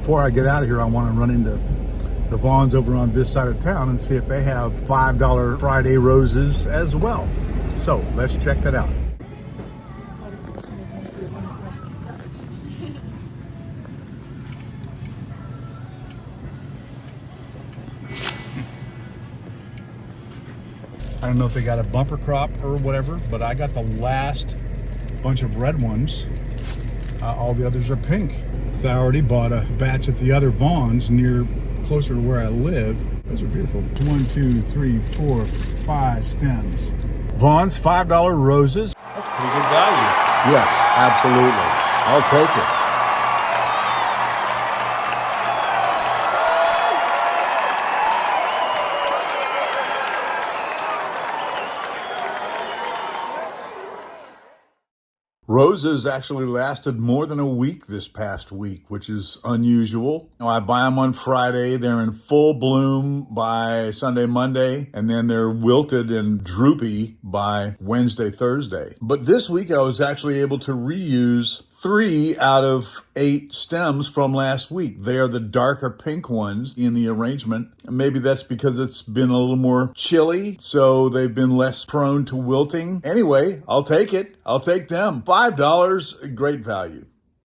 before I get out of here, I want to run into the Vaughns over on this side of town and see if they have $5 Friday roses as well. So let's check that out. I don't know if they got a bumper crop or whatever, but I got the last bunch of red ones. All the others are pink. So I already bought a batch at the other Vaughns closer to where I live. Those are beautiful. 1, 2, 3, 4, 5 stems. Vaughns, $5 roses. That's pretty good value. Yes, absolutely. I'll take it. Roses actually lasted more than a week this past week, which is unusual. I buy them on Friday. They're in full bloom by Sunday, Monday, and then they're wilted and droopy by Wednesday, Thursday. But this week I was actually able to reuse 3 out of 8 stems from last week. They are the darker pink ones in the arrangement. Maybe that's because it's been a little more chilly, so they've been less prone to wilting. Anyway, I'll take it. I'll take them. $5, great value.